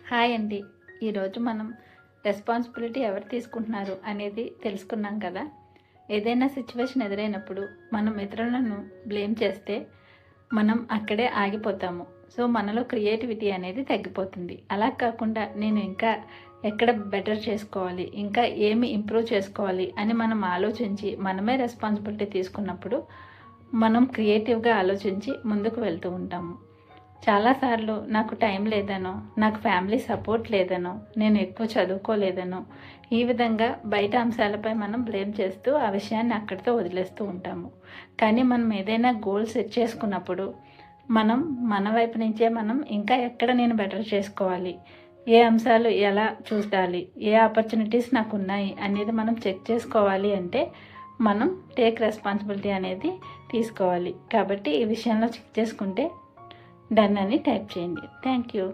Hi అండి. ఈరోజు మనం రెస్పాన్సిబిలిటీ ఎవరు తీసుకుంటున్నారు అనేది తెలుసుకున్నాం కదా. ఏదైనా సిచ్యువేషన్ ఎదురైనప్పుడు మనం ఇతరులను బ్లేమ్ చేస్తే మనం అక్కడే ఆగిపోతాము. సో మనలో క్రియేటివిటీ అనేది తగ్గిపోతుంది. అలా కాకుండా నేను ఇంకా ఎక్కడ బెటర్ చేసుకోవాలి, ఇంకా ఏమి ఇంప్రూవ్ చేసుకోవాలి అని మనం ఆలోచించి మనమే రెస్పాన్సిబిలిటీ తీసుకున్నప్పుడు మనం క్రియేటివ్గా ఆలోచించి ముందుకు వెళ్తూ ఉంటాము. చాలాసార్లు నాకు టైం లేదనో, నాకు ఫ్యామిలీ సపోర్ట్ లేదనో, నేను ఎక్కువ చదువుకోలేదనో, ఈ విధంగా బయట అంశాలపై మనం బ్లేమ్ చేస్తూ ఆ విషయాన్ని అక్కడితో వదిలేస్తూ ఉంటాము. కానీ మనం ఏదైనా గోల్ సెట్ చేసుకున్నప్పుడు మనం మన వైపు నుంచే మనం ఇంకా ఎక్కడ నేను బెటర్ చేసుకోవాలి, ఏ అంశాలు ఎలా చూడాలి, ఏ ఆపర్చునిటీస్ నాకు ఉన్నాయి అనేది మనం చెక్ చేసుకోవాలి. అంటే మనం టేక్ రెస్పాన్సిబిలిటీ అనేది తీసుకోవాలి. కాబట్టి ఈ విషయంలో చెక్ చేసుకుంటే డన్ అని టైప్ చేయండి. Thank you.